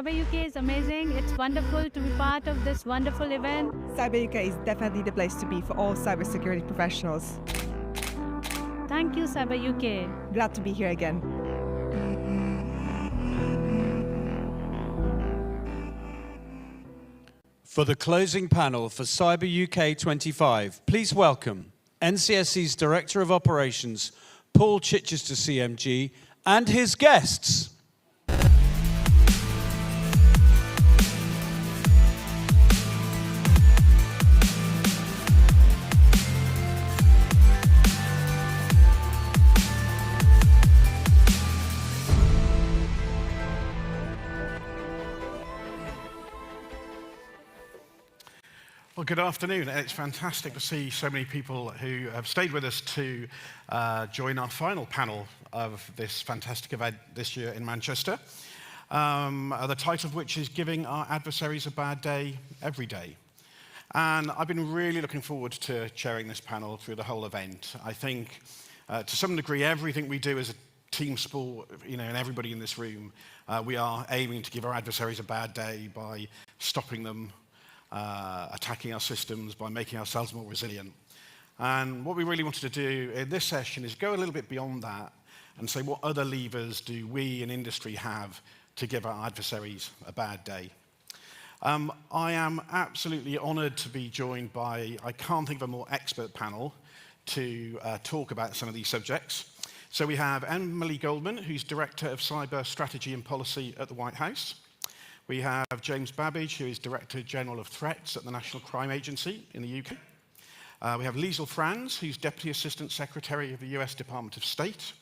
CyberUK is amazing. It's wonderful to be part of this wonderful event. CyberUK is definitely the place to be for all cybersecurity professionals. Thank you, CyberUK. Glad to be here again. For the closing panel for CyberUK 25, please welcome NCSC's Director of Operations, Paul Chichester CMG, and his guests. Well, good afternoon. It's fantastic to see so many people who have stayed with us to join our final panel of this fantastic event this year in Manchester. The title of which is Giving Our Adversaries a Bad Day Every Day. And I've been really looking forward to chairing this panel through the whole event. I think, to some degree, everything we do as a team sport, and everybody in this room, we are aiming to give our adversaries a bad day by stopping them, attacking our systems, by making ourselves more resilient. And what we really wanted to do in this session is go a little bit beyond that and say, what other levers do we in industry have to give our adversaries a bad day? I am absolutely honored to be joined by, I can't think of a more expert panel to talk about some of these subjects. So we have Emily Goldman, who's Director of Cyber Strategy and Policy at the White House. We have James Babbage, who is Director General of Threats at the National Crime Agency in the UK. We have Liesl Franz, who's Deputy Assistant Secretary of the US Department of State.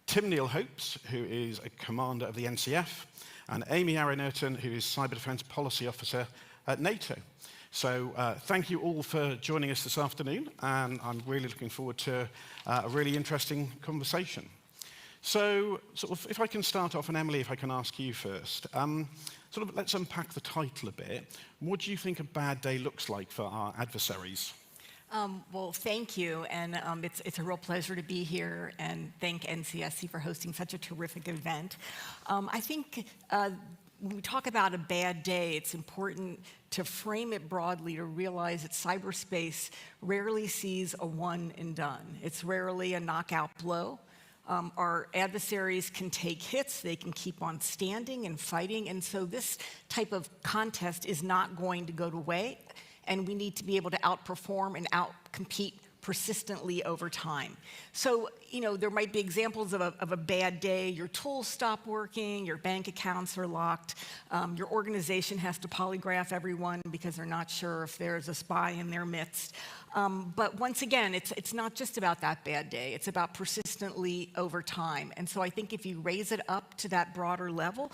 Tim Neal-Hopes, who is a Commander of the NCF. And Amy Aaron-Erton, who is Cyber Defense Policy Officer at NATO. So thank you all for joining us this afternoon, and I'm really looking forward to a really interesting conversation. So if I can start off, and Emily, if I can ask you first. Let's unpack the title a bit. What do you think a bad day looks like for our adversaries? Well, thank you, and it's a real pleasure to be here, and thank NCSC for hosting such a terrific event. I think when we talk about a bad day, it's important to frame it broadly to realize that cyberspace rarely sees a one and done. It's rarely a knockout blow. Our adversaries can take hits, they can keep on standing and fighting, and so this type of contest is not going to go away, and we need to be able to outperform and outcompete persistently over time. So, there might be examples of a bad day. Your tools stop working, your bank accounts are locked, your organization has to polygraph everyone because they're not sure if there's a spy in their midst. But once again, it's not just about that bad day. It's about persistently over time. And so I think if you raise it up to that broader level,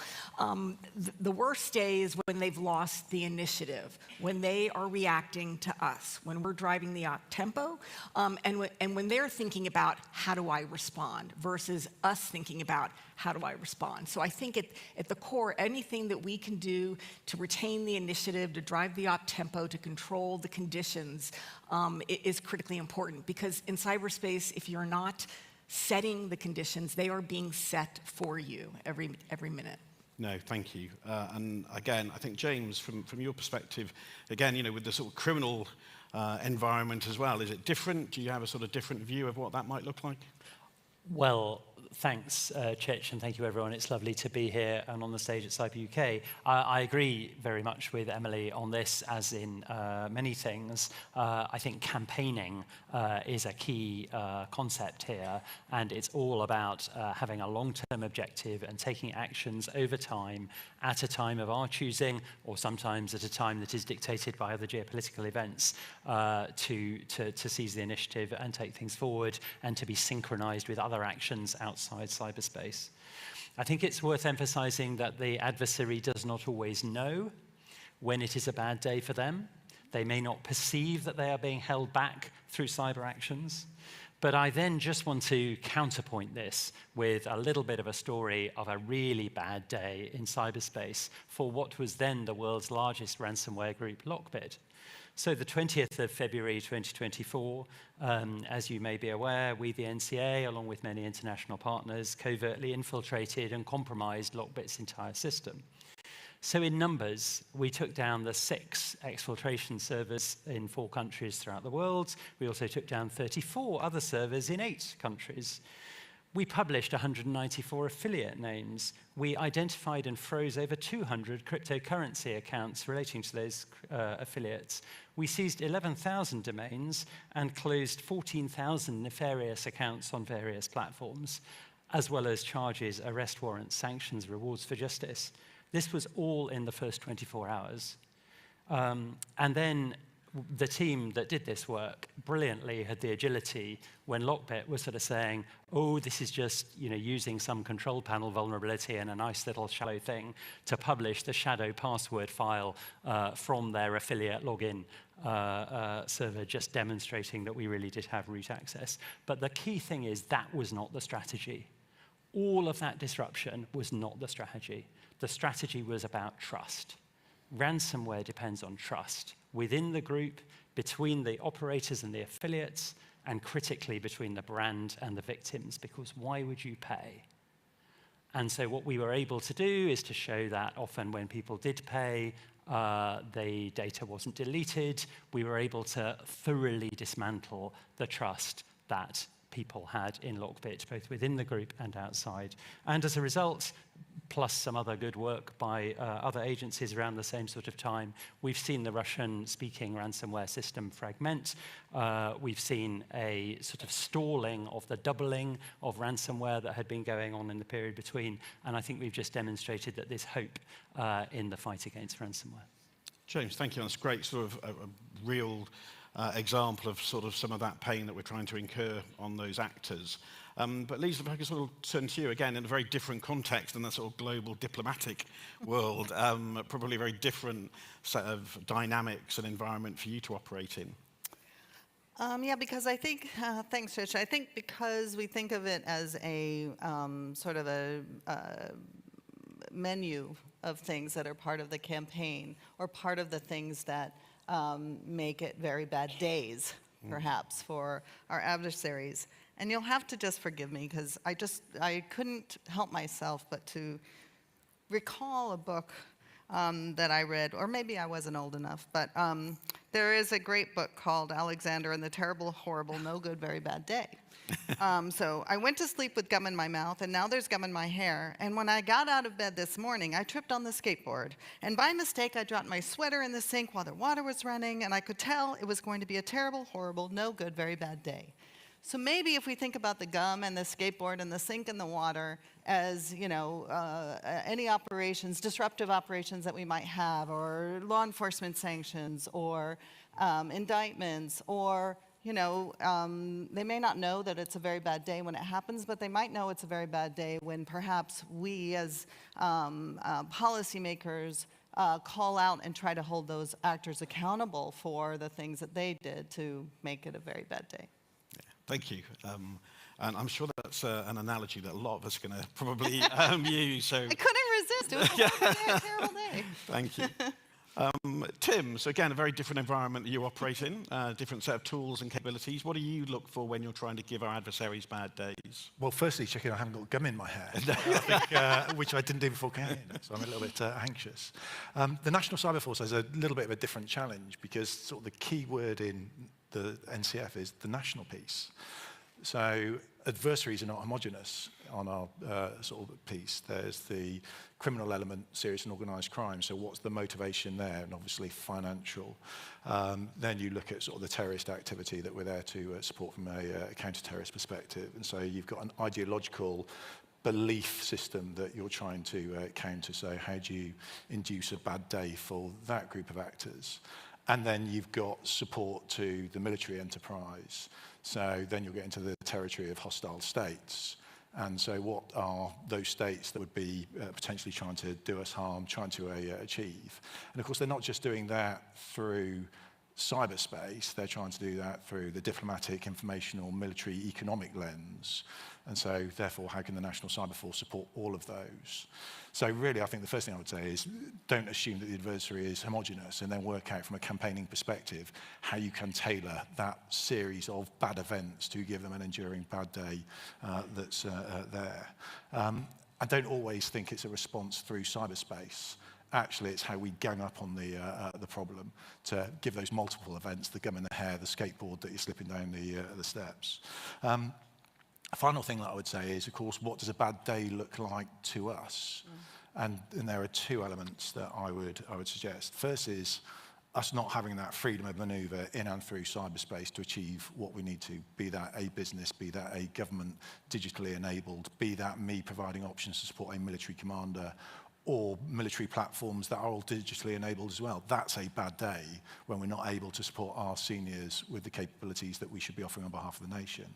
the worst day is when they've lost the initiative, when they are reacting to us, when we're driving the tempo, and when they're thinking about how do I respond versus us thinking about how do I respond. So I think at the core, anything that we can do to retain the initiative, to drive the op tempo, to control the conditions is critically important, because in cyberspace, if you're not setting the conditions, they are being set for you every minute. No, thank you. And again, I think, James, from your perspective, again, with the sort of criminal environment as well, is it different? Do you have a sort of different view of what that might look like? Well, thanks, Chich, and thank you, everyone. It's lovely to be here and on the stage at CyberUK. I agree very much with Emily on this, as in many things. I think campaigning is a key concept here, and it's all about having a long-term objective and taking actions over time at a time of our choosing, or sometimes at a time that is dictated by other geopolitical events, to seize the initiative and take things forward, and to be synchronized with other actions outside cyberspace. I think it's worth emphasizing that the adversary does not always know when it is a bad day for them. They may not perceive that they are being held back through cyber actions. But I then just want to counterpoint this with a little bit of a story of a really bad day in cyberspace for what was then the world's largest ransomware group, Lockbit. So the 20th of February 2024, as you may be aware, we, the NCA, along with many international partners, covertly infiltrated and compromised Lockbit's entire system. So in numbers, we took down the 6 exfiltration servers in 4 countries throughout the world. We also took down 34 other servers in 8 countries. We published 194 affiliate names. We identified and froze over 200 cryptocurrency accounts relating to those affiliates. We seized 11,000 domains and closed 14,000 nefarious accounts on various platforms, as well as charges, arrest warrants, sanctions, rewards for justice. This was all in the first 24 hours. And then the team that did this work brilliantly had the agility when Lockbit was sort of saying, oh, this is just using some control panel vulnerability and a nice little shallow thing to publish the shadow password file from their affiliate login server, just demonstrating that we really did have root access. But the key thing is that was not the strategy. All of that disruption was not the strategy. The strategy was about trust. Ransomware depends on trust within the group, between the operators and the affiliates, and critically between the brand and the victims, because why would you pay? And so what we were able to do is to show that often when people did pay, the data wasn't deleted. We were able to thoroughly dismantle the trust that people had in Lockbit, both within the group and outside. And as a result, plus some other good work by other agencies around the same sort of time, we've seen the Russian-speaking ransomware system fragment. We've seen a sort of stalling of the doubling of ransomware that had been going on in the period between, and I think we've just demonstrated that there's hope in the fight against ransomware. James, thank you. That's great, sort of a real example of sort of some of that pain that we're trying to incur on those actors. But Lisa, if I could sort of turn to you again in a very different context than the sort of global diplomatic world, probably a very different set of dynamics and environment for you to operate in. Yeah, because I think, thanks, Rich. I think because we think of it as a sort of a menu of things that are part of the campaign or part of the things that make it very bad days, perhaps, for our adversaries. And you'll have to just forgive me because I couldn't help myself but to recall a book that I read, or maybe I wasn't old enough, but there is a great book called Alexander and the Terrible, Horrible, No Good, Very Bad Day. So I went to sleep with gum in my mouth, and now there's gum in my hair. And when I got out of bed this morning, I tripped on the skateboard. And by mistake, I dropped my sweater in the sink while the water was running, and I could tell it was going to be a terrible, horrible, no good, very bad day. So maybe if we think about the gum and the skateboard and the sink and the water as, any operations, disruptive operations that we might have, or law enforcement sanctions, or indictments, or they may not know that it's a very bad day when it happens, but they might know it's a very bad day when perhaps we as policymakers call out and try to hold those actors accountable for the things that they did to make it a very bad day. Yeah, thank you. And I'm sure that's an analogy that a lot of us are going to probably use. So I couldn't resist. It was a terrible day. Thank you. Tim, so again, a very different environment that you operate in, different set of tools and capabilities. What do you look for when you're trying to give our adversaries bad days? Well, firstly, checking I haven't got gum in my hair, I think, which I didn't do before coming in, so I'm a little bit anxious. The National Cyber Force has a little bit of a different challenge because sort of the key word in the NCF is the national piece. So adversaries are not homogenous on our sort of piece. There's the criminal element, serious and organised crime. So what's the motivation there? And obviously financial. Then you look at sort of the terrorist activity that we're there to support from a counter-terrorist perspective. And so you've got an ideological belief system that you're trying to counter. So how do you induce a bad day for that group of actors? And then you've got support to the military enterprise. So then you'll get into the territory of hostile states. And so what are those states that would be potentially trying to do us harm, trying to achieve? And of course, they're not just doing that through cyberspace, they're trying to do that through the diplomatic, informational, military, economic lens. And so therefore, how can the National Cyber Force support all of those? So really, I think the first thing I would say is don't assume that the adversary is homogenous and then work out from a campaigning perspective how you can tailor that series of bad events to give them an enduring bad day that's there. I don't always think it's a response through cyberspace. Actually, it's how we gang up on the problem to give those multiple events, the gum in the hair, the skateboard that you're slipping down the steps. A final thing that I would say is, of course, what does a bad day look like to us? And there are two elements that I would suggest. First is us not having that freedom of maneuver in and through cyberspace to achieve what we need to, be that a business, be that a government digitally enabled, be that me providing options to support a military commander, or military platforms that are all digitally enabled as well. That's a bad day when we're not able to support our seniors with the capabilities that we should be offering on behalf of the nation.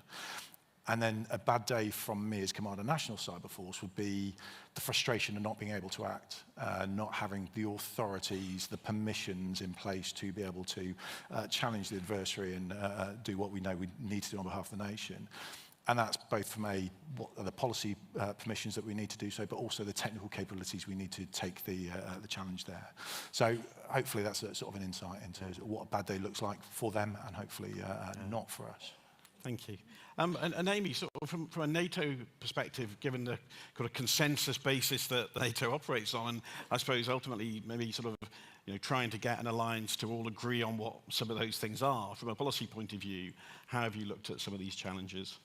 And then a bad day from me as Commander National Cyber Force would be the frustration of not being able to act, not having the authorities, the permissions in place to be able to challenge the adversary and do what we know we need to do on behalf of the nation. And that's both from what are the policy permissions that we need to do so, but also the technical capabilities we need to take the challenge there. So hopefully that's a sort of an insight into what a bad day looks like for them, and hopefully not for us. Thank you. And Amy, sort of from a NATO perspective, given the kind of consensus basis that NATO operates on, and I suppose ultimately maybe sort of trying to get an alliance to all agree on what some of those things are, from a policy point of view, how have you looked at some of these challenges?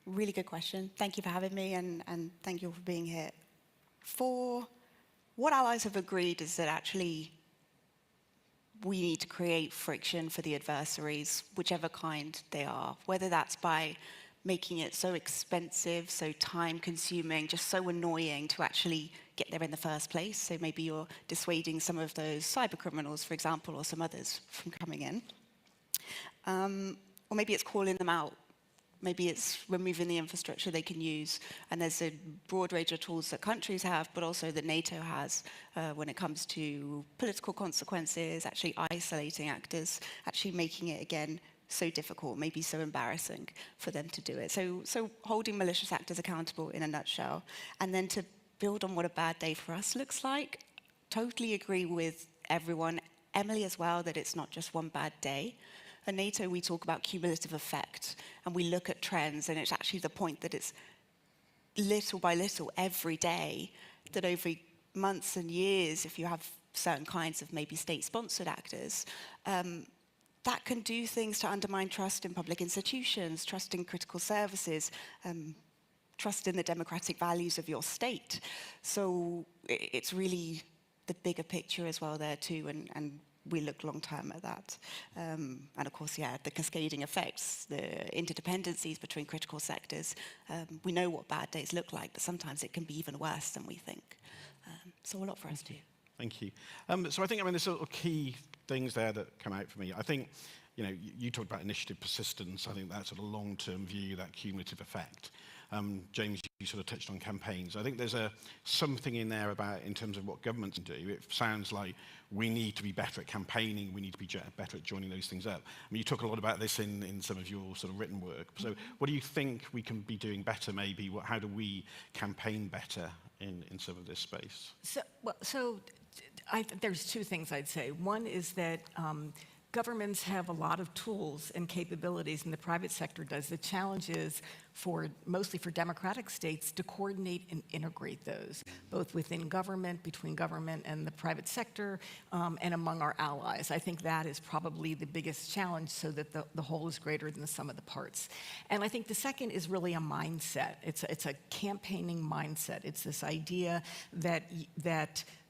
Really good question. Thank you for having me, and thank you all for being here. For what allies have agreed is that actually we need to create friction for the adversaries, whichever kind they are, whether that's by making it so expensive, so time-consuming, just so annoying to actually get there in the first place. So maybe you're dissuading some of those cyber criminals, for example, or some others from coming in. Or maybe it's calling them out. Maybe it's removing the infrastructure they can use. And there's a broad range of tools that countries have, but also that NATO has when it comes to political consequences, actually isolating actors, actually making it, again, so difficult, maybe so embarrassing for them to do it. So holding malicious actors accountable in a nutshell. And then to build on what a bad day for us looks like, totally agree with everyone, Emily as well, that it's not just one bad day. At NATO, we talk about cumulative effect, and we look at trends, and it's actually the point that it's little by little every day, that over months and years, if you have certain kinds of maybe state-sponsored actors, that can do things to undermine trust in public institutions, trust in critical services, trust in the democratic values of your state. So it's really the bigger picture as well there too, and we look long term at that. And of course, yeah, the cascading effects, the interdependencies between critical sectors. We know what bad days look like, but sometimes it can be even worse than we think. So a lot for us too. Thank you. So I think, there's sort of key things there that come out for me. I think, you talked about initiative persistence. I think that sort of long-term view, that cumulative effect. James, you sort of touched on campaigns. I think there's something in there about, in terms of what governments do. It sounds like we need to be better at campaigning. We need to be better at joining those things up. You talk a lot about this in some of your sort of written work. So what do you think we can be doing better, maybe? How do we campaign better in some of this space? There's two things I'd say. One is that governments have a lot of tools and capabilities, and the private sector does. The challenge is mostly for democratic states to coordinate and integrate those, both within government, between government and the private sector, and among our allies. I think that is probably the biggest challenge, so that the whole is greater than the sum of the parts. And I think the second is really a mindset. It's a campaigning mindset. It's this idea that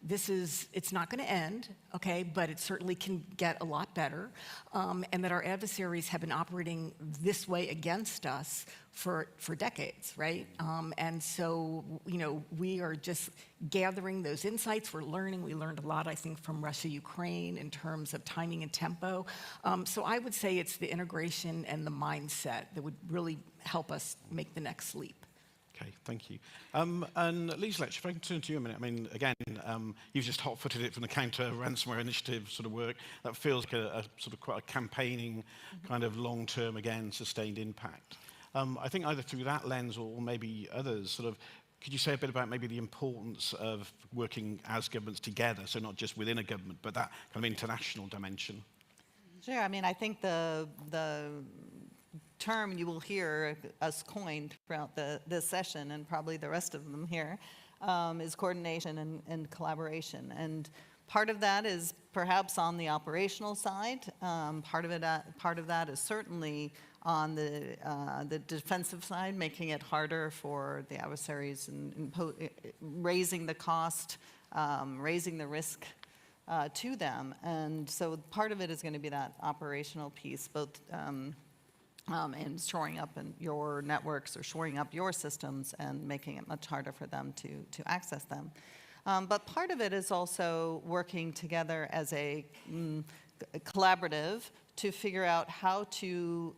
it's not going to end, okay, but it certainly can get a lot better, and that our adversaries have been operating this way against us for decades, right? And so, we are just gathering those insights. We're learning. We learned a lot, I think, from Russia, Ukraine in terms of timing and tempo. So I would say it's the integration and the mindset that would really help us make the next leap. Okay, thank you. And Lisa, if I can turn to you a minute. Again, you've just hot-footed it from the counter-ransomware initiative sort of work. That feels like a sort of quite a campaigning, kind of long-term, again, sustained impact. I think either through that lens or maybe others, could you say a bit about maybe the importance of working as governments together, so not just within a government, but that kind of international dimension? Sure. I think the term you will hear us coined throughout this session, and probably the rest of them here, is coordination and collaboration. And part of that is perhaps on the operational side. Part of that is certainly on the defensive side, making it harder for the adversaries and raising the cost, raising the risk to them. And so part of it is going to be that operational piece, both and shoring up your networks or shoring up your systems and making it much harder for them to access them. But part of it is also working together as a collaborative to figure out how to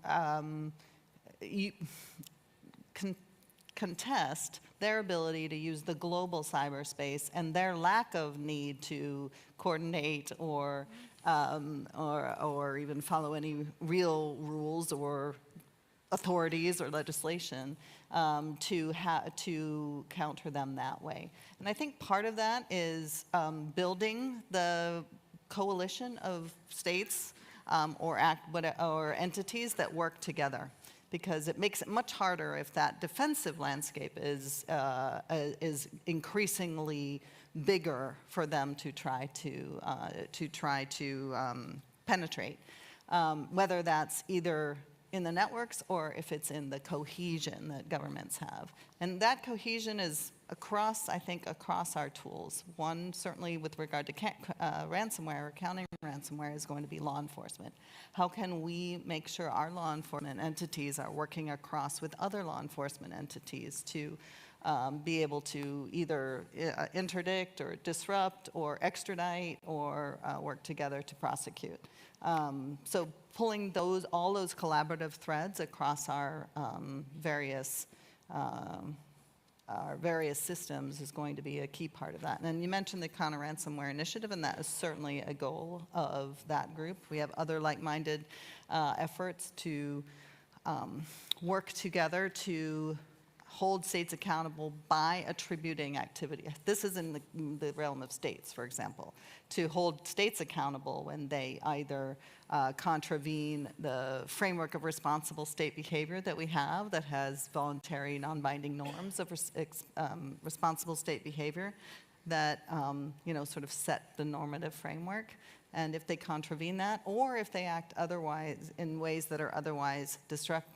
contest their ability to use the global cyberspace and their lack of need to coordinate or even follow any real rules or authorities or legislation to counter them that way. And I think part of that is building the coalition of states or entities that work together, because it makes it much harder if that defensive landscape is increasingly bigger for them to try to penetrate, whether that's either in the networks or if it's in the cohesion that governments have. And that cohesion is across, I think, across our tools. One, certainly with regard to ransomware or counting ransomware, is going to be law enforcement. How can we make sure our law enforcement entities are working across with other law enforcement entities to be able to either interdict or disrupt or extradite or work together to prosecute. So pulling all those collaborative threads across our various systems is going to be a key part of that. And you mentioned the Counter Ransomware Initiative, and that is certainly a goal of that group. We have other like-minded efforts to work together to hold states accountable by attributing activity. This is in the realm of states, for example, to hold states accountable when they either contravene the framework of responsible state behavior that we have that has voluntary non-binding norms of responsible state behavior that sort of set the normative framework. And if they contravene that, or if they act otherwise in ways that are otherwise disruptive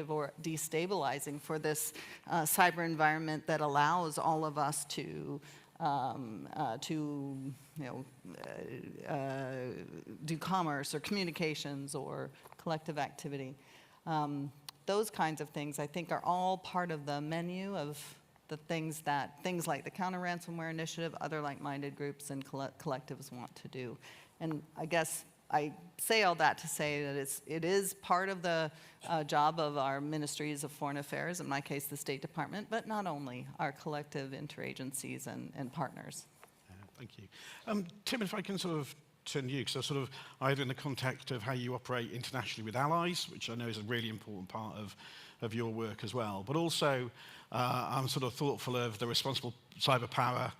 or destabilizing for this cyber environment that allows all of us to do commerce or communications or collective activity. Those kinds of things, I think, are all part of the menu of the things like the Counter Ransomware Initiative, other like-minded groups and collectives want to do. And I guess I say all that to say that it is part of the job of our ministries of foreign affairs, in my case, the State Department, but not only, our collective interagencies and partners. Thank you. Tim, if I can sort of turn to you, because sort of either in the context of how you operate internationally with allies, which I know is a really important part of your work as well, but also I'm sort of thoughtful of the responsible cyber power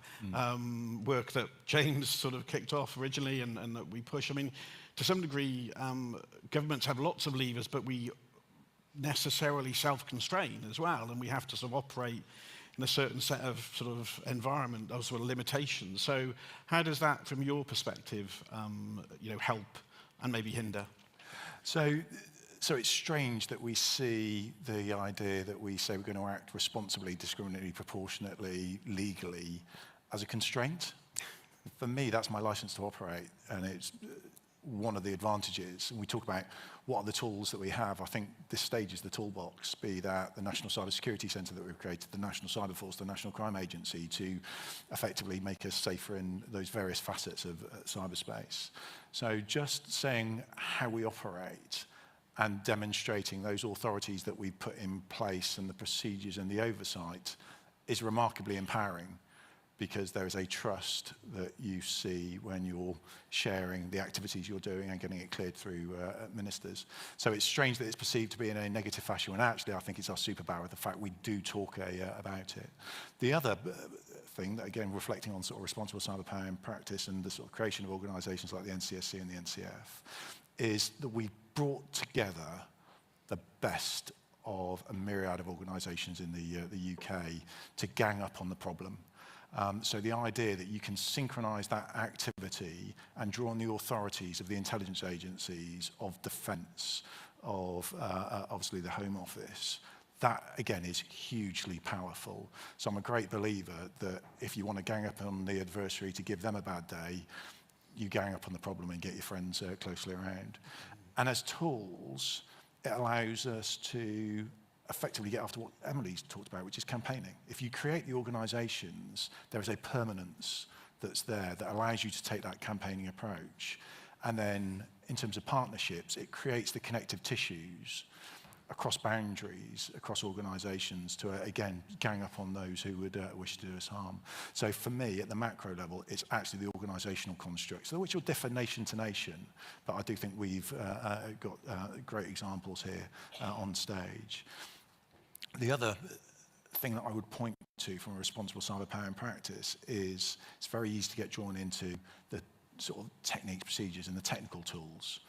work that James sort of kicked off originally and that we push. I mean, to some degree, governments have lots of levers, but we necessarily self-constrain as well, and we have to sort of operate in a certain set of sort of environment, those sort of limitations. So how does that, from your perspective, help and maybe hinder? So it's strange that we see the idea that we say we're going to act responsibly, discriminatingly, proportionately, legally as a constraint. For me, that's my license to operate, and it's one of the advantages. And we talk about what are the tools that we have. I think this stage is the toolbox, be that the National Cyber Security Centre that we've created, the National Cyber Force, the National Crime Agency, to effectively make us safer in those various facets of cyberspace. So just saying how we operate and demonstrating those authorities that we put in place and the procedures and the oversight is remarkably empowering, because there is a trust that you see when you're sharing the activities you're doing and getting it cleared through ministers. So it's strange that it's perceived to be in a negative fashion, when actually I think it's our superpower, the fact we do talk about it. The other thing, that again, reflecting on sort of responsible cyber power in practice and the sort of creation of organisations like the NCSC and the NCF, is that we brought together the best of a myriad of organisations in the UK to gang up on the problem. So the idea that you can synchronise that activity and draw on the authorities of the intelligence agencies, of defence, of obviously the Home Office, that again is hugely powerful. So I'm a great believer that if you want to gang up on the adversary to give them a bad day, you gang up on the problem and get your friends closely around. And as tools, it allows us to effectively get after what Emily's talked about, which is campaigning. If you create the organisations, there is a permanence that's there that allows you to take that campaigning approach. And then in terms of partnerships, it creates the connective tissues across boundaries, across organisations to, again, gang up on those who would wish to do us harm. So for me, at the macro level, it's actually the organisational constructs, which will differ nation to nation, but I do think we've got great examples here on stage. The other thing that I would point to from a responsible cyber power in practice is it's very easy to get drawn into the sort of techniques, procedures, and the technical tools.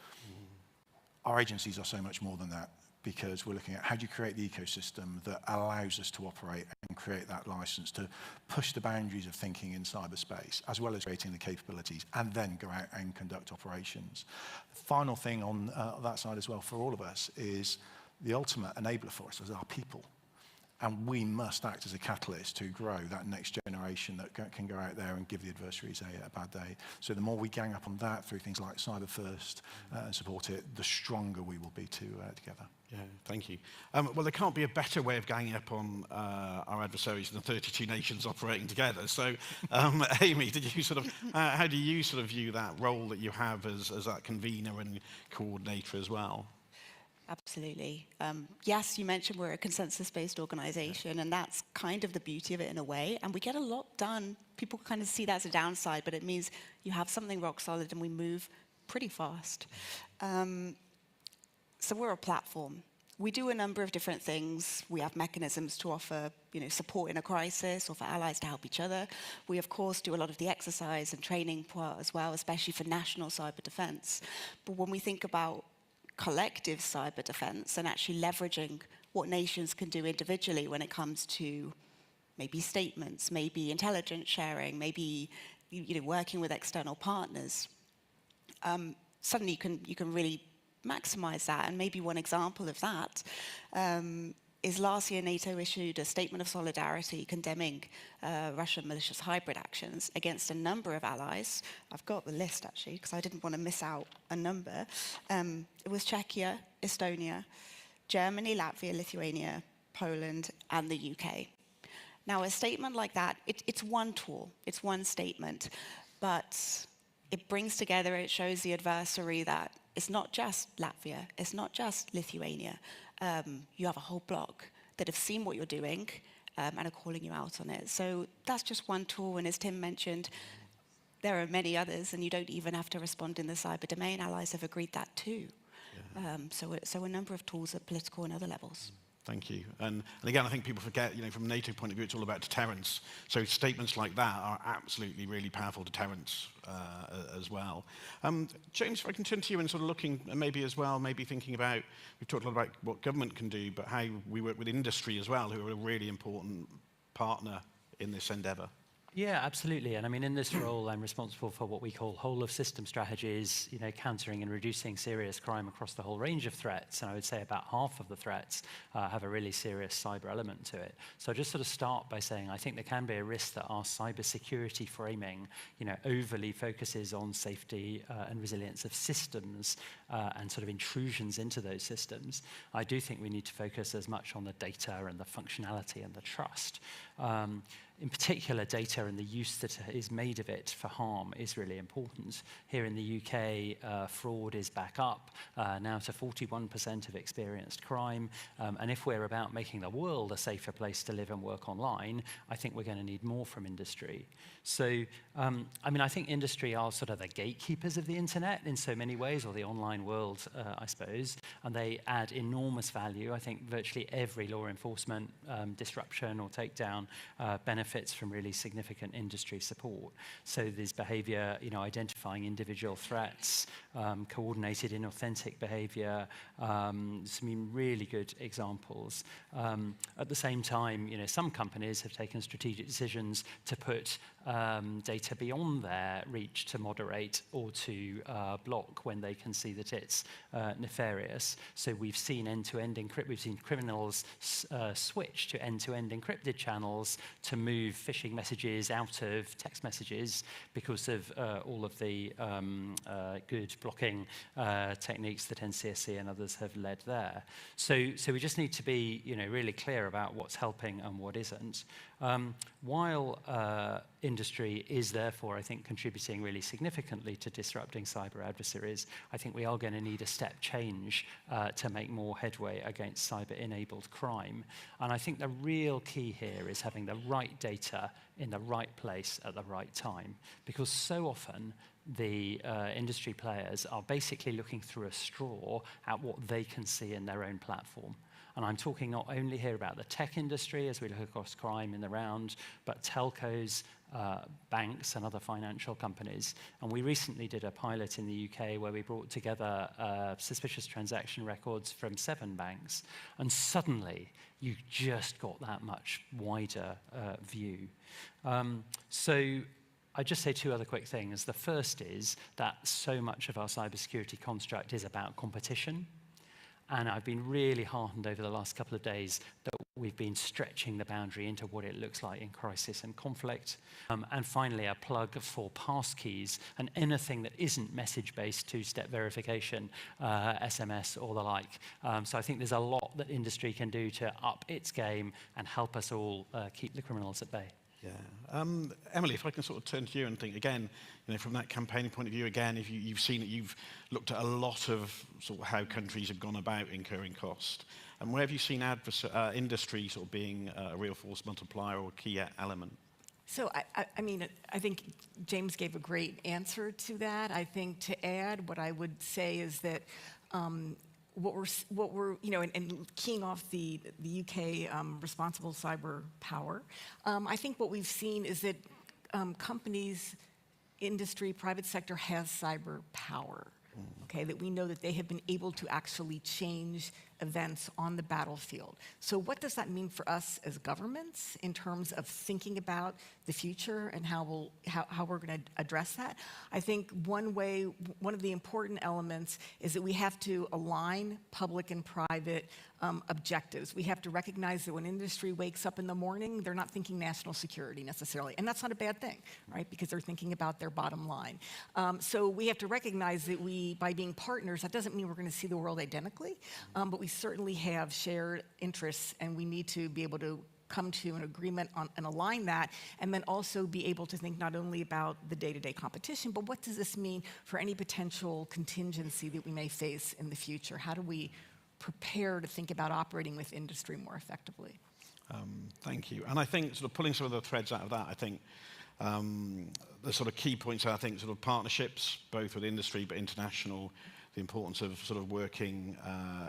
Our agencies are so much more than that, because we're looking at how do you create the ecosystem that allows us to operate and create that license to push the boundaries of thinking in cyberspace, as well as creating the capabilities, and then go out and conduct operations. The final thing on that side as well for all of us is the ultimate enabler for us is our people. And we must act as a catalyst to grow that next generation that can go out there and give the adversaries a bad day. So the more we gang up on that through things like Cyber First and support it, the stronger we will be together. Yeah, thank you. Well, there can't be a better way of ganging up on our adversaries than 32 nations operating together. So, Amy, did you how do you view that role that you have as that convener and coordinator as well? Absolutely. Yes, you mentioned we're a consensus-based organization, and that's kind of the beauty of it in a way. And we get a lot done. People kind of see that as a downside, but it means you have something rock solid and we move pretty fast. So we're a platform. We do a number of different things. We have mechanisms to offer, support in a crisis or for allies to help each other. We, of course, do a lot of the exercise and training part as well, especially for national cyber defense. But when we think about collective cyber defense and actually leveraging what nations can do individually when it comes to maybe statements, maybe intelligence sharing, maybe working with external partners, suddenly you can really maximize that. And maybe one example of that is last year NATO issued a statement of solidarity condemning Russian malicious hybrid actions against a number of allies. I've got the list actually because I didn't want to miss out a number. It was Czechia, Estonia, Germany, Latvia, Lithuania, Poland, and the UK. Now a statement like that, it's one tool, it's one statement, but it brings together, it shows the adversary that it's not just Latvia, it's not just Lithuania. You have a whole block that have seen what you're doing and are calling you out on it. So that's just one tool, and as Tim mentioned, there are many others, and you don't even have to respond in the cyber domain. Allies have agreed that too. Yeah. So a number of tools at political and other levels. Thank you. And again, I think people forget, from a NATO point of view, it's all about deterrence. So statements like that are absolutely really powerful deterrents as well. James, if I can turn to you and looking maybe as well, maybe thinking about, we've talked a lot about what government can do, but how we work with industry as well, who are a really important partner in this endeavour. Yeah, absolutely. And I mean, in this role, I'm responsible for what we call whole of system strategies, countering and reducing serious crime across the whole range of threats. And I would say about half of the threats have a really serious cyber element to it. So I just start by saying I think there can be a risk that our cybersecurity framing, overly focuses on safety and resilience of systems and intrusions into those systems. I do think we need to focus as much on the data and the functionality and the trust. In particular, data and the use that is made of it for harm is really important. Here in the UK, fraud is back up now to 41% of experienced crime. And if we're about making the world a safer place to live and work online, I think we're going to need more from industry. So, I think industry are the gatekeepers of the internet in so many ways, or the online world, I suppose, and they add enormous value. I think virtually every law enforcement disruption or takedown down, benefits from really significant industry support. So there's behavior, identifying individual threats, coordinated inauthentic behavior, some really good examples. At the same time, some companies have taken strategic decisions to put data beyond their reach to moderate or to block when they can see that it's nefarious. So we've seen end-to-end we've seen criminals switch to end-to-end encrypted channels to move phishing messages out of text messages because of all of the good blocking techniques that NCSC and others have led there. So we just need to be really clear about what's helping and what isn't. While industry is therefore, I think, contributing really significantly to disrupting cyber adversaries, I think we are going to need a step change to make more headway against cyber-enabled crime. And I think the real key here is having the right data in the right place at the right time, because so often the industry players are basically looking through a straw at what they can see in their own platform. And I'm talking not only here about the tech industry as we look across crime in the round, but telcos, banks and other financial companies. And we recently did a pilot in the UK where we brought together suspicious transaction records from 7 banks. And suddenly, you just got that much wider view. So I'd just say 2 other quick things. The first is that so much of our cybersecurity construct is about competition. And I've been really heartened over the last couple of days that we've been stretching the boundary into what it looks like in crisis and conflict. And finally, a plug for passkeys and anything that isn't message-based 2-step verification, SMS or the like. So I think there's a lot that industry can do to up its game and help us all keep the criminals at bay. Yeah. Emily, if I can sort of turn to you and think again, from that campaigning point of view, again, if you've seen it, you've looked at a lot of sort of how countries have gone about incurring cost. And where have you seen industry sort of being a real force multiplier or key element? So, I mean, I think James gave a great answer to that. I think to add, what I would say is that what we're and keying off the UK responsible cyber power, I think what we've seen is that companies, industry, private sector has cyber power. Okay, that we know that they have been able to actually change events on the battlefield. So what does that mean for us as governments in terms of thinking about the future and how we're going to address that? I think one of the important elements is that we have to align public and private objectives. We have to recognize that when industry wakes up in the morning, they're not thinking national security necessarily. And that's not a bad thing, right? Because they're thinking about their bottom line. So we have to recognize that by being partners, that doesn't mean we're going to see the world identically, but we certainly have shared interests, and we need to be able to come to an agreement on and align that, and then also be able to think not only about the day-to-day competition, but what does this mean for any potential contingency that we may face in the future? How do we prepare to think about operating with industry more effectively? Thank you. And I think sort of pulling some of the threads out of that, I think the sort of key points are, I think, sort of partnerships, both with industry but international, the importance of sort of working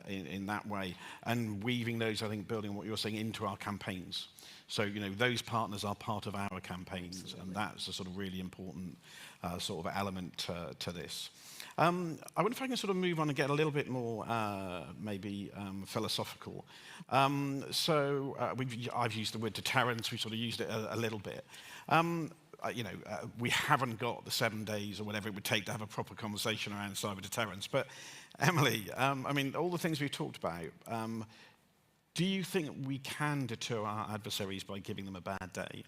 in that way and weaving those, I think, building on what you're saying into our campaigns. So, those partners are part of our campaigns. Absolutely. And that's a sort of really important sort of element to this. I wonder if I can sort of move on and get a little bit more maybe philosophical. I've used the word deterrence. We sort of used it a little bit. We haven't got the 7 days or whatever it would take to have a proper conversation around cyber deterrence. But Emily, I mean, all the things we've talked about, do you think we can deter our adversaries by giving them a bad day?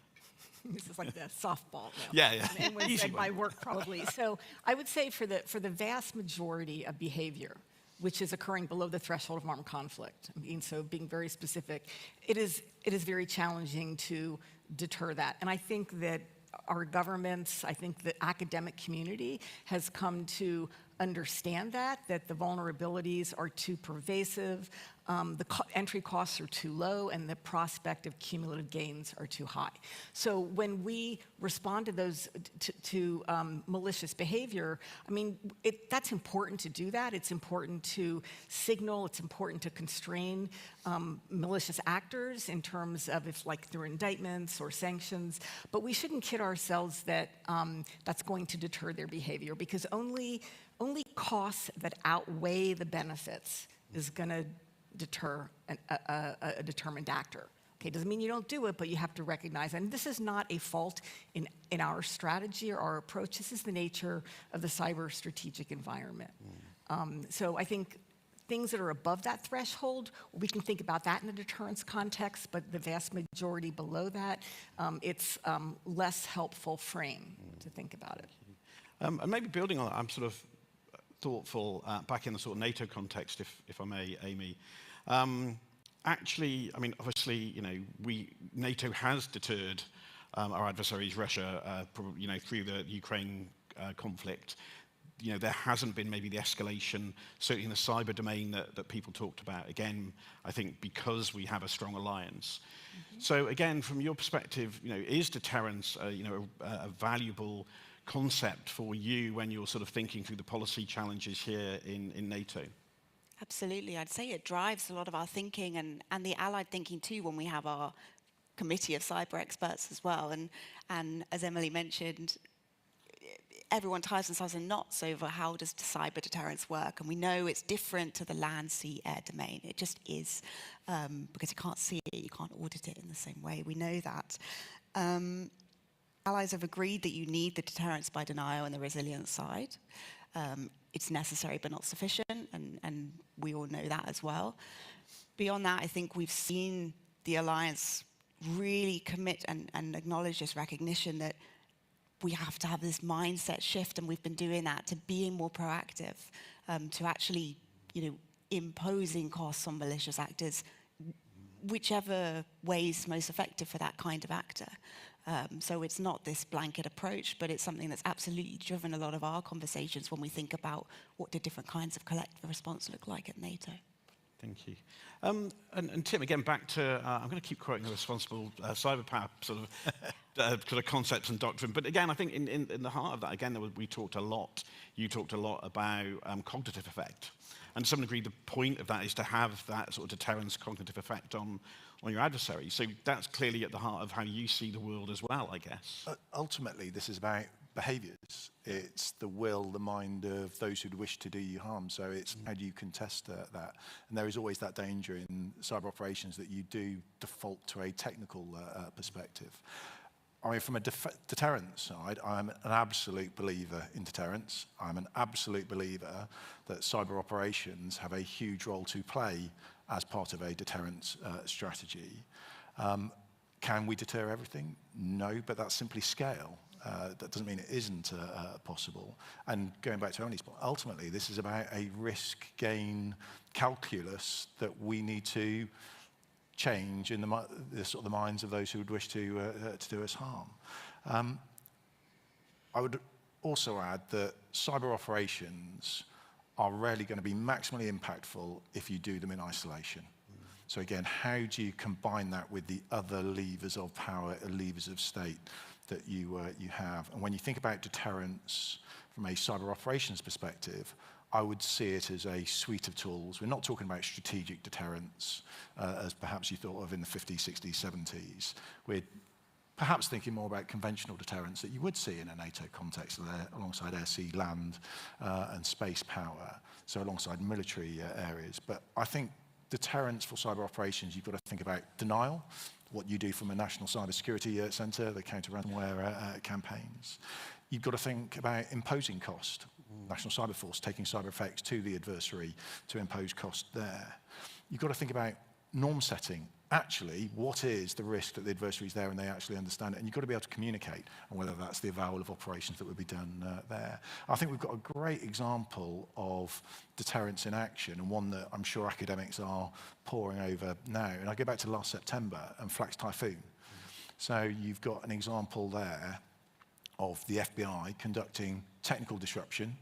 This is like the softball now. Yeah. And when said my work probably. So I would say for the vast majority of behavior, which is occurring below the threshold of armed conflict, so being very specific, it is very challenging to deter that. And I think that our governments, I think the academic community has come to understand that the vulnerabilities are too pervasive, the entry costs are too low and the prospect of cumulative gains are too high. So when we respond to those, to malicious behavior, I mean, that's important to do that. It's important to signal, it's important to constrain malicious actors in terms of if like through indictments or sanctions, but we shouldn't kid ourselves that that's going to deter their behavior, because only costs that outweigh the benefits is going to deter a determined actor. Okay, doesn't mean you don't do it, but you have to recognize, and this is not a fault in our strategy or our approach. This is the nature of the cyber strategic environment. So I think things that are above that threshold, we can think about that in a deterrence context, but the vast majority below that, it's less helpful frame to think about it. And maybe building on that, I'm sort of thoughtful back in the sort of NATO context, if I may, Amy. Actually, I mean, obviously, you know, NATO has deterred our adversaries, Russia, you know, through the Ukraine conflict. You know, there hasn't been maybe the escalation, certainly in the cyber domain that people talked about. Again, I think because we have a strong alliance. So again, from your perspective, you know, is deterrence, you know, a valuable concept for you when you're sort of thinking through the policy challenges here in NATO? Absolutely. I'd say it drives a lot of our thinking and the allied thinking too when we have our committee of cyber experts as well. And as Emily mentioned, everyone ties themselves in knots over how does cyber deterrence work. And we know it's different to the land, sea, air domain. It just is, because you can't see it, you can't audit it in the same way. We know that. Allies have agreed that you need the deterrence by denial and the resilience side. It's necessary but not sufficient, and we all know that as well. Beyond that, I think we've seen the alliance really commit and acknowledge this recognition that we have to have this mindset shift, and we've been doing that, to being more proactive, to actually, you know, imposing costs on malicious actors, whichever way is most effective for that kind of actor. So it's not this blanket approach, but it's something that's absolutely driven a lot of our conversations when we think about what do different kinds of collective response look like at NATO. Thank you. And Tim, again, back to, I'm going to keep quoting the responsible cyber power sort of concepts and doctrine, but again, I think in the heart of that, again, you talked a lot about cognitive effect. And to some degree, the point of that is to have that sort of deterrence cognitive effect on your adversary. So that's clearly at the heart of how you see the world as well, I guess. Ultimately, this is about behaviours. It's the will, the mind of those who'd wish to do you harm. So it's how do you contest that? And there is always that danger in cyber operations that you do default to a technical perspective. I mean, from a deterrence side, I'm an absolute believer in deterrence. I'm an absolute believer that cyber operations have a huge role to play as part of a deterrence strategy. Can we deter everything? No, but that's simply scale. That doesn't mean it isn't possible. And going back to Emily's point, ultimately, this is about a risk-gain calculus that we need to change in the sort of the minds of those who would wish to do us harm. I would also add that cyber operations are rarely going to be maximally impactful if you do them in isolation. So again, how do you combine that with the other levers of power, levers of state that you have? And when you think about deterrence from a cyber operations perspective, I would see it as a suite of tools. We're not talking about strategic deterrence, as perhaps you thought of in the 50s, 60s, 70s. We're perhaps thinking more about conventional deterrence that you would see in a NATO context, alongside air, sea, land, and space power, so alongside military areas. But I think deterrence for cyber operations, you've got to think about denial, what you do from a national cybersecurity centre, the counter-ransomware campaigns. You've got to think about imposing cost. National Cyber Force taking cyber effects to the adversary to impose cost there. You've got to think about norm setting. Actually, what is the risk that the adversary is there and they actually understand it? And you've got to be able to communicate, and whether that's the avowal of operations that would be done there. I think we've got a great example of deterrence in action, and one that I'm sure academics are poring over now. And I go back to last September and Flax Typhoon. So you've got an example there of the FBI conducting technical disruption,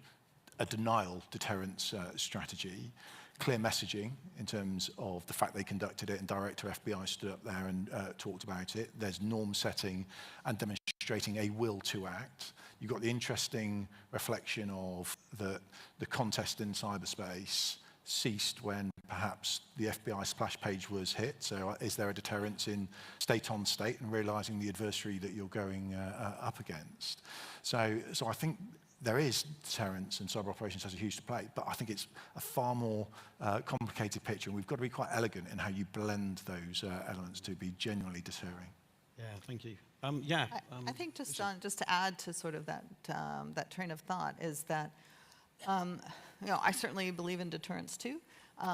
a denial deterrence strategy, clear messaging in terms of the fact they conducted it, and Director FBI stood up there and talked about it. There's norm setting and demonstrating a will to act. You've got the interesting reflection of the contest in cyberspace ceased when perhaps the FBI splash page was hit. So is there a deterrence in state on state and realizing the adversary that you're going up against? So I think there is deterrence, and cyber operations has a huge to play, but I think it's a far more complicated picture, and we've got to be quite elegant in how you blend those elements to be genuinely deterring. Yeah, thank you. I think just to add to sort of that train of thought is that, I certainly believe in deterrence too,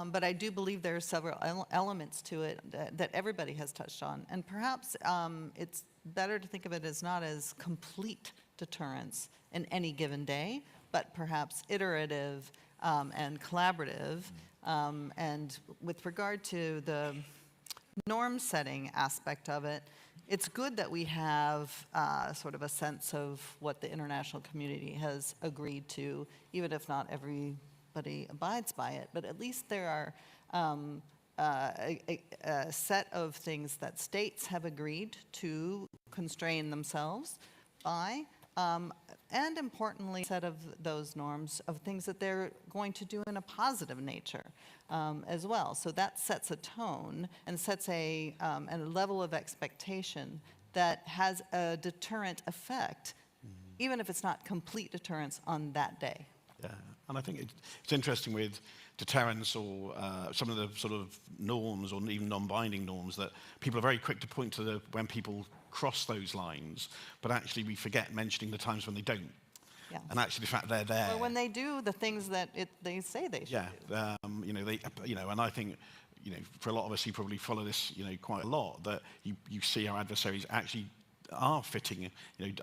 but I do believe there are several elements to it that everybody has touched on, and perhaps it's better to think of it as not as complete deterrence in any given day, but perhaps iterative and collaborative. And with regard to the norm setting aspect of it, it's good that we have sort of a sense of what the international community has agreed to, even if not everybody abides by it. But at least there are a set of things that states have agreed to constrain themselves by, and importantly, a set of those norms of things that they're going to do in a positive nature as well. So that sets a tone and sets a level of expectation that has a deterrent effect, even if it's not complete deterrence on that day. Yeah, and I think it's interesting with deterrence or some of the sort of norms or even non-binding norms that people are very quick to point to when people cross those lines, but actually we forget mentioning the times when they don't. Yeah. And actually the fact they're there. Or when they do the things that they say they should do. And I think, for a lot of us who probably follow this, quite a lot, that you see our adversaries actually are fitting,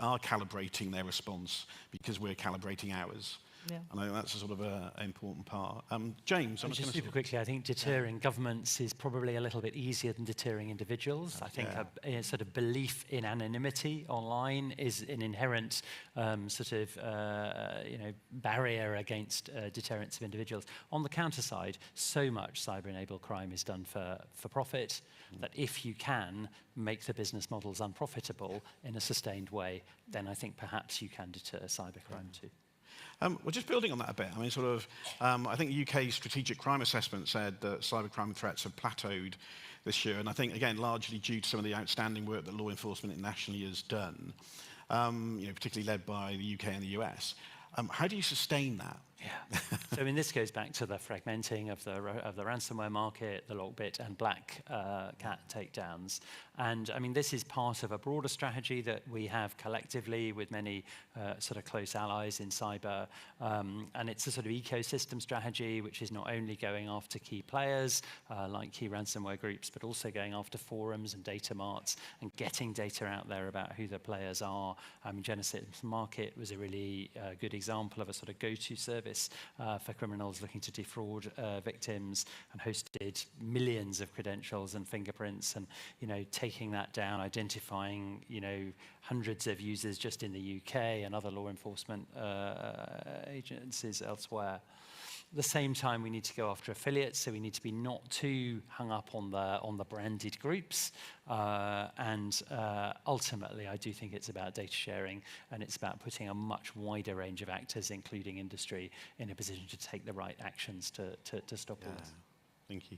are calibrating their response because we're calibrating ours. Yeah. And I think that's a sort of an important part. James, I'm just super quickly, I think deterring governments is probably a little bit easier than deterring individuals. I think a sort of belief in anonymity online is an inherent barrier against deterrence of individuals. On the counter side, so much cyber-enabled crime is done for profit that if you can make the business models unprofitable in a sustained way, then I think perhaps you can deter cybercrime too. Well, just building on that a bit, I think the UK's strategic crime assessment said that cybercrime threats have plateaued this year, and I think, again, largely due to some of the outstanding work that law enforcement internationally has done, particularly led by the UK and the US. How do you sustain that? Yeah. So this goes back to the fragmenting of the ransomware market, the Lockbit and Black Cat takedowns. And this is part of a broader strategy that we have collectively with many sort of close allies in cyber. And it's a sort of ecosystem strategy, which is not only going after key players like key ransomware groups, but also going after forums and data marts and getting data out there about who the players are. Genesis Market was a really good example of a sort of go-to service for criminals looking to defraud victims, and hosted millions of credentials and fingerprints, and taking that down, identifying hundreds of users just in the UK and other law enforcement agencies elsewhere. At the same time, we need to go after affiliates, so we need to be not too hung up on the branded groups. And ultimately, I do think it's about data sharing, and it's about putting a much wider range of actors, including industry, in a position to take the right actions to stop all this. Thank you.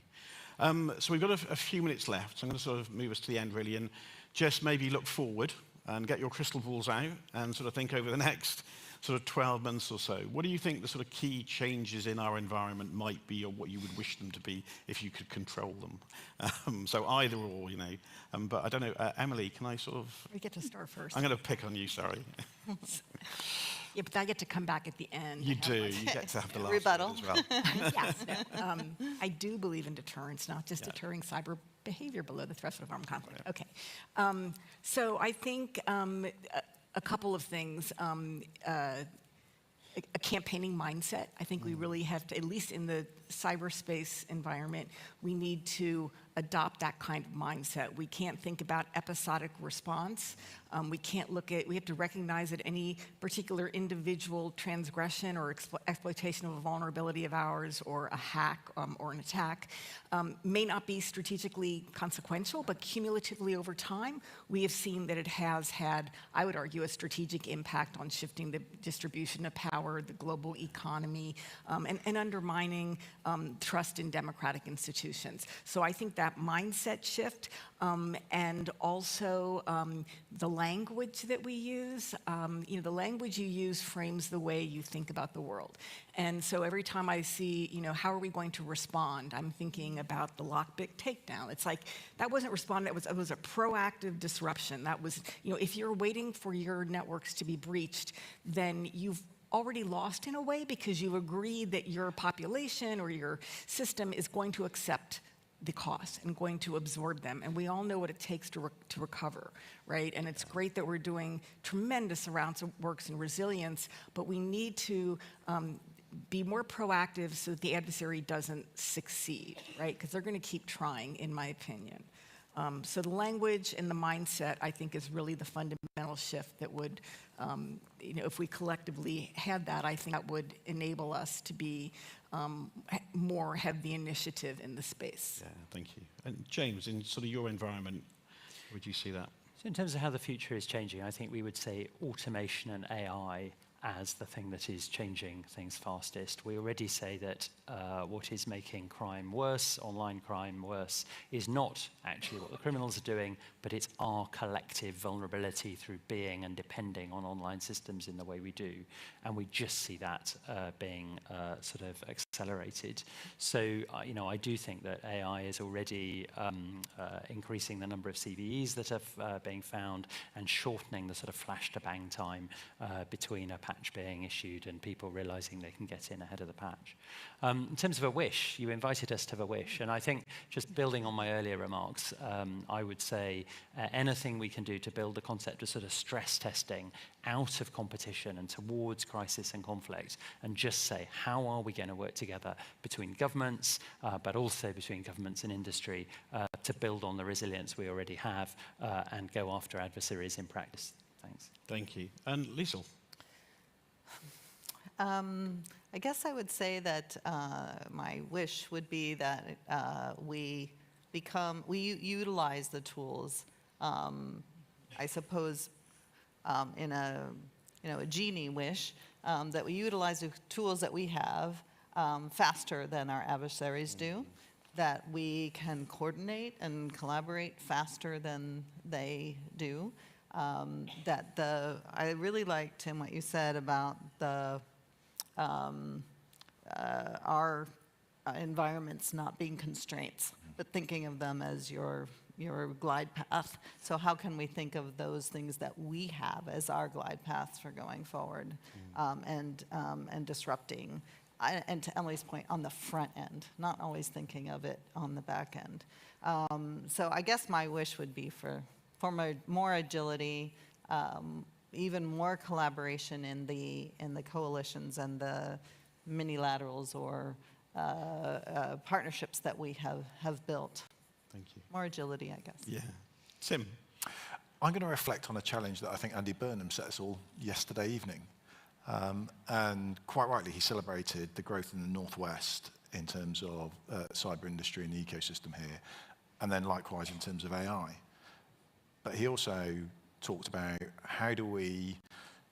So we've got a few minutes left, so I'm going to sort of move us to the end, really, and just maybe look forward and get your crystal balls out and sort of think over the next sort of 12 months or so. What do you think the sort of key changes in our environment might be, or what you would wish them to be if you could control them? So either or, but I don't know. Emily, can I sort of... We get to start first. I'm going to pick on you, sorry. Yeah, but I get to come back at the end. You do. You get to have the last rebuttal word as well. Yes. No, I do believe in deterrence, not just deterring cyber behavior below the threshold of armed conflict. Okay. So I think a couple of things. A campaigning mindset. I think we really have to, at least in the cyberspace environment, we need to adopt that kind of mindset. We can't think about episodic response. We have to recognize that any particular individual transgression or exploitation of a vulnerability of ours, or a hack or an attack, may not be strategically consequential, but cumulatively over time, we have seen that it has had, I would argue, a strategic impact on shifting the distribution of power, the global economy, and undermining trust in democratic institutions. So I think that mindset shift, and also the language that we use, the language you use frames the way you think about the world. And so every time I see, how are we going to respond, I'm thinking about the Lockbit takedown. It's like, that wasn't responding, it was a proactive disruption. That was, if you're waiting for your networks to be breached, then you've already lost in a way, because you agree that your population or your system is going to accept the costs and going to absorb them. And we all know what it takes to recover, right? And it's great that we're doing tremendous amounts of works in resilience, but we need to be more proactive so that the adversary doesn't succeed, right? Because they're going to keep trying, in my opinion. So the language and the mindset, I think, is really the fundamental shift that would, if we collectively had that, I think that would enable us to be have the initiative in the space. Yeah, thank you. And James, in sort of your environment, would you see that? So in terms of how the future is changing, I think we would say automation and AI as the thing that is changing things fastest. We already say that what is making crime worse, online crime worse, is not actually what the criminals are doing, but it's our collective vulnerability through being and depending on online systems in the way we do. And we just see that being sort of accelerated. So, I do think that AI is already increasing the number of CVEs that are being found, and shortening the sort of flash to bang time between a patch being issued and people realizing they can get in ahead of the patch. In terms of a wish, you invited us to have a wish, and I think, just building on my earlier remarks, I would say anything we can do to build the concept of sort of stress testing out of competition and towards crisis and conflict, and just say, how are we going to work together between governments, but also between governments and industry, to build on the resilience we already have, and go after adversaries in practice. Thanks. Thank you. And Liesl? I guess I would say that my wish would be that we utilize the tools, I suppose, in a genie wish, that we utilize the tools that we have faster than our adversaries do, that we can coordinate and collaborate faster than they do. I really liked, Tim, what you said about our environments not being constraints, but thinking of them as your glide path. So how can we think of those things that we have as our glide paths for going forward, and disrupting? And to Emily's point, on the front end, not always thinking of it on the back end. So I guess my wish would be for more agility, even more collaboration in the coalitions and the mini-laterals or partnerships that we have built. Thank you. More agility, I guess. Yeah. Tim? I'm going to reflect on a challenge that I think Andy Burnham set us all yesterday evening. And quite rightly, he celebrated the growth in the Northwest in terms of cyber industry and the ecosystem here, and then likewise in terms of AI. But he also talked about how do we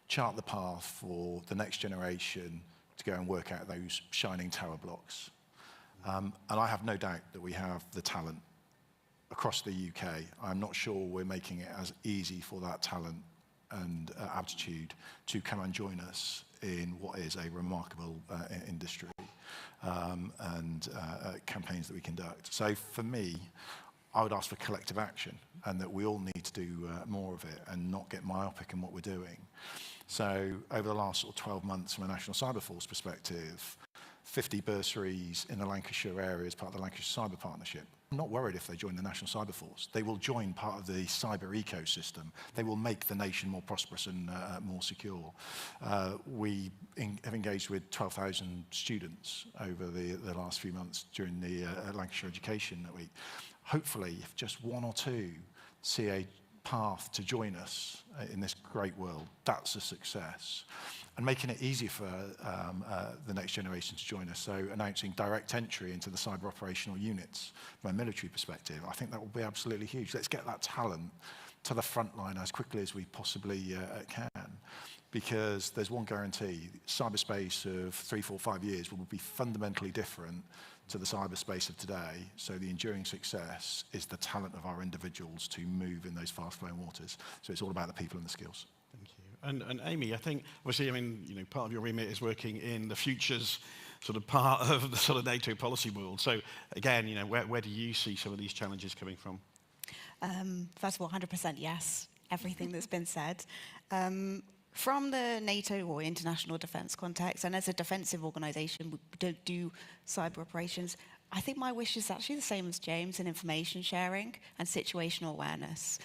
chart the path for the next generation to go and work out those shining tower blocks. And I have no doubt that we have the talent across the UK. I'm not sure we're making it as easy for that talent and aptitude to come and join us in what is a remarkable industry and campaigns that we conduct. So for me, I would ask for collective action, and that we all need to do more of it and not get myopic in what we're doing. So over the last sort of 12 months from a National Cyber Force perspective, 50 bursaries in the Lancashire area as part of the Lancashire Cyber Partnership. I'm not worried if they join the National Cyber Force. They will join part of the cyber ecosystem. They will make the nation more prosperous and more secure. We have engaged with 12,000 students over the last few months during the Lancashire Education Week. hopefully, if just one or two see a path to join us in this great world, that's a success. And making it easier for the next generation to join us, so announcing direct entry into the cyber operational units from a military perspective, I think that will be absolutely huge. Let's get that talent to the front line as quickly as we possibly can, because there's one guarantee: cyberspace of 3, 4, 5 years will be fundamentally different to the cyberspace of today. So the enduring success is the talent of our individuals to move in those fast-flowing waters. So it's all about the people and the skills. Thank you. And Amy, I think, obviously, I mean, you know, part of your remit is working in the futures sort of part of the sort of NATO policy world. So again, you know, where do you see some of these challenges coming from? First of all, 100% yes, everything that's been said. From the NATO or international defence context, and as a defensive organisation, we don't do cyber operations. I think my wish is actually the same as James in information sharing and situational awareness.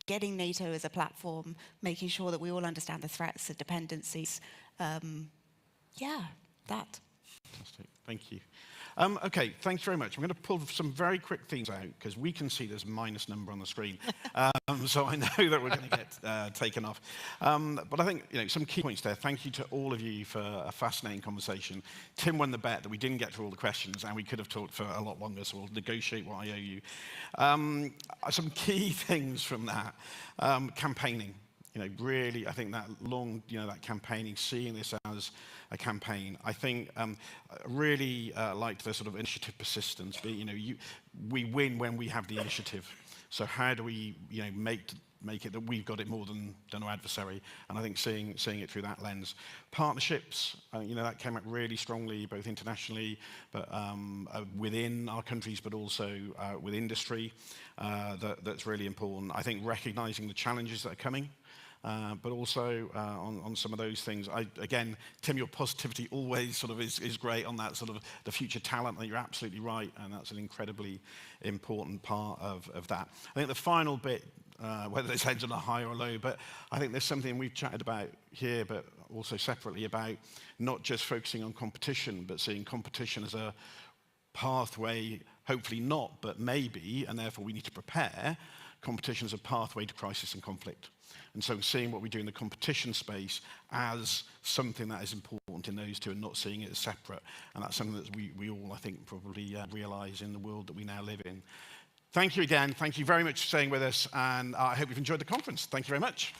Getting NATO as a platform, making sure that we all understand the threats, the dependencies. Yeah, that. Fantastic. Thank you. Okay, thanks very much. I'm going to pull some very quick things out because we can see there's a minus number on the screen. So I know that we're going to get taken off. But I think, you know, some key points there. Thank you to all of you for a fascinating conversation. Tim won the bet that we didn't get through all the questions and we could have talked for a lot longer, so we'll negotiate what I owe you. Some key things from that. Campaigning. You know, really, I think that long, you know, that campaigning, seeing this as a campaign. I think really liked the sort of initiative persistence. But, you know, we win when we have the initiative. So how do we, you know, make it that we've got it more than our adversary? And I think seeing it through that lens. Partnerships, you know, that came up really strongly, both internationally, but within our countries, but also with industry. That's really important. I think recognizing the challenges that are coming. But also on some of those things. Again, Tim, your positivity always sort of is great on that sort of the future talent, and you're absolutely right, and that's an incredibly important part of that. I think the final bit, whether this ends on a high or low, but I think there's something we've chatted about here, but also separately about not just focusing on competition, but seeing competition as a pathway, hopefully not, but maybe, and therefore we need to prepare competition as a pathway to crisis and conflict. And so seeing what we do in the competition space as something that is important in those two and not seeing it as separate. And that's something that we all, I think, probably realise in the world that we now live in. Thank you again. Thank you very much for staying with us. And I hope you've enjoyed the conference. Thank you very much.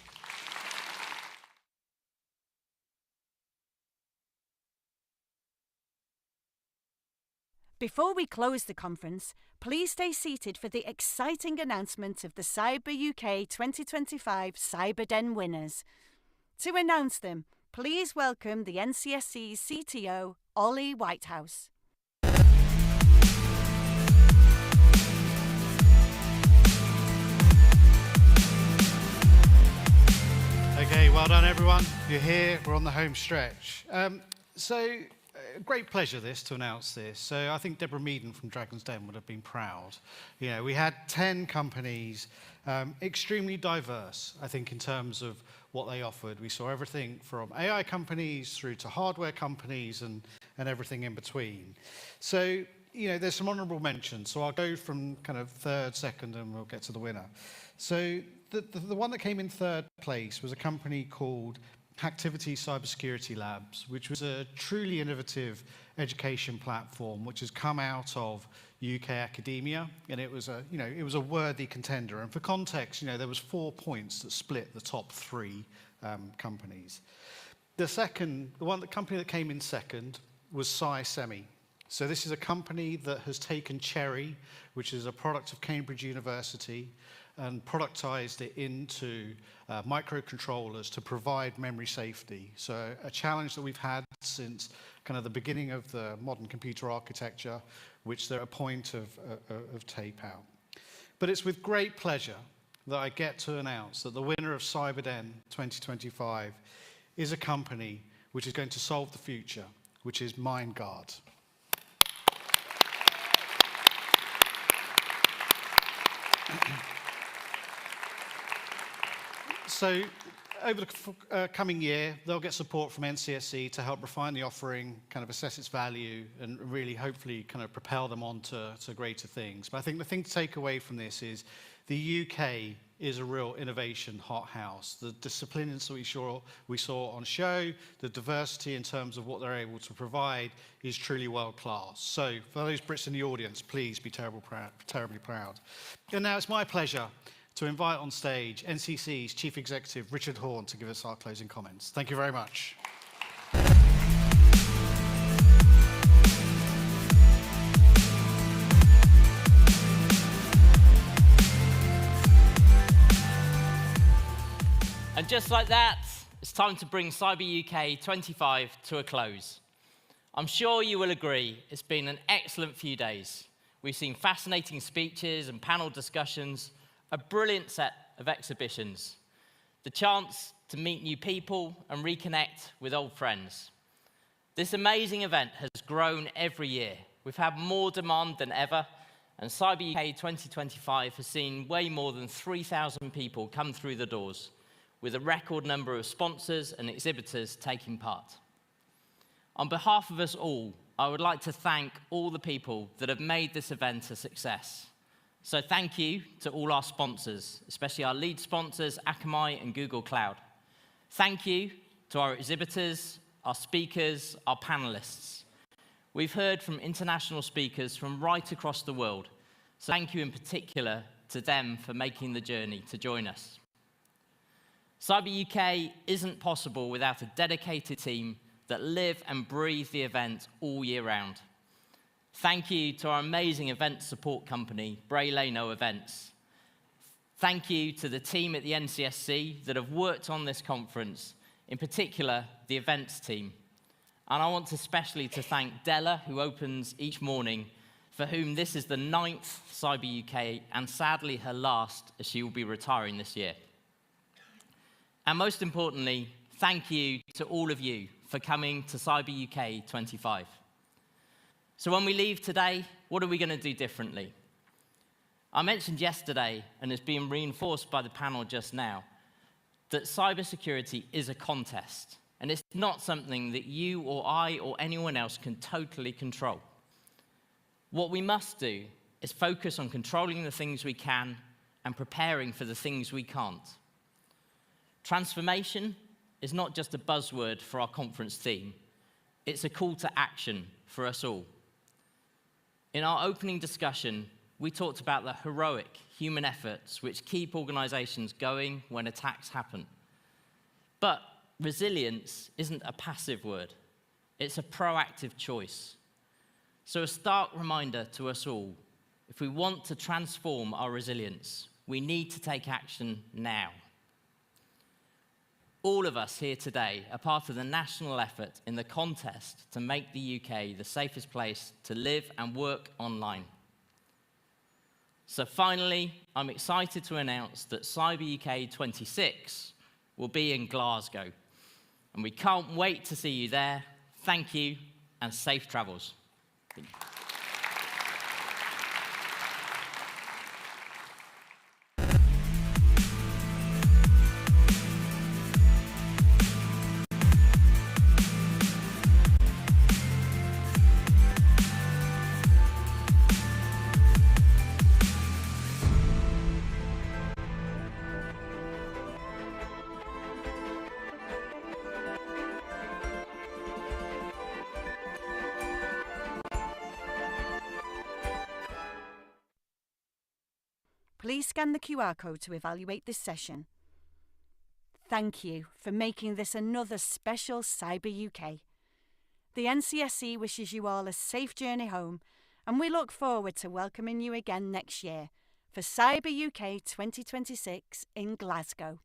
Before we close the conference, please stay seated for the exciting announcement of the CyberUK 2025 Cyberden winners. To announce them, please welcome the NCSC's CTO, Ollie Whitehouse. Okay, well done everyone. You're here, we're on the home stretch. Great pleasure to announce this. So I think Deborah Meaden from Dragon's Den would have been proud. You know, we had 10 companies, extremely diverse, I think, in terms of what they offered. We saw everything from AI companies through to hardware companies and everything in between. So, you know, there's some honorable mentions. So I'll go from kind of third, second, and we'll get to the winner. So the one that came in third place was a company called Hacktivity Cybersecurity Labs, which was a truly innovative education platform which has come out of UK academia, and it was a worthy contender. And for context, you know, there was 4 points that split the top 3 companies. The company that came in second was SciSemi. So this is a company that has taken Cherry, which is a product of Cambridge University, and productized it into microcontrollers to provide memory safety. So a challenge that we've had since kind of the beginning of the modern computer architecture, which they're at a point of tape out. But it's with great pleasure that I get to announce that the winner of Cyberden 2025 is a company which is going to solve the future, which is MindGuard. So over the coming year, they'll get support from NCSC to help refine the offering, kind of assess its value, and really hopefully kind of propel them on to greater things. But I think the thing to take away from this is the UK is a real innovation hothouse. The disciplines that we saw on show, the diversity in terms of what they're able to provide is truly world class. So for those Brits in the audience, please be terribly proud. And now it's my pleasure to invite on stage NCC's Chief Executive, Richard Horne, to give us our closing comments. Thank you very much. And just like that, it's time to bring CyberUK 25 to a close. I'm sure you will agree it's been an excellent few days. We've seen fascinating speeches and panel discussions, a brilliant set of exhibitions, the chance to meet new people and reconnect with old friends. This amazing event has grown every year. We've had more demand than ever, and CyberUK 2025 has seen way more than 3,000 people come through the doors, with a record number of sponsors and exhibitors taking part. On behalf of us all, I would like to thank all the people that have made this event a success. So thank you to all our sponsors, especially our lead sponsors, Akamai and Google Cloud. Thank you to our exhibitors, our speakers, our panelists. We've heard from international speakers from right across the world, so thank you in particular to them for making the journey to join us. CyberUK isn't possible without a dedicated team that live and breathe the event all year round. Thank you to our amazing event support company, Bray Leno Events. Thank you to the team at the NCSC that have worked on this conference, in particular, the events team. And I want to especially to thank Della, who opens each morning, for whom this is the 9th CyberUK, and sadly her last, as she will be retiring this year. And most importantly, thank you to all of you for coming to CyberUK 25. So when we leave today, what are we going to do differently? I mentioned yesterday, and it's being reinforced by the panel just now, that cybersecurity is a contest, and it's not something that you or I or anyone else can totally control. What we must do is focus on controlling the things we can and preparing for the things we can't. Transformation is not just a buzzword for our conference theme. It's a call to action for us all. In our opening discussion, we talked about the heroic human efforts which keep organizations going when attacks happen. But resilience isn't a passive word. It's a proactive choice. So a stark reminder to us all, if we want to transform our resilience, we need to take action now. All of us here today are part of the national effort in the contest to make the UK the safest place to live and work online. So finally, I'm excited to announce that CyberUK 26 will be in Glasgow. And we can't wait to see you there. Thank you, and safe travels. Thank you. Please scan the QR code to evaluate this session. Thank you for making this another special CyberUK. The NCSC wishes you all a safe journey home, and we look forward to welcoming you again next year for CyberUK 2026 in Glasgow.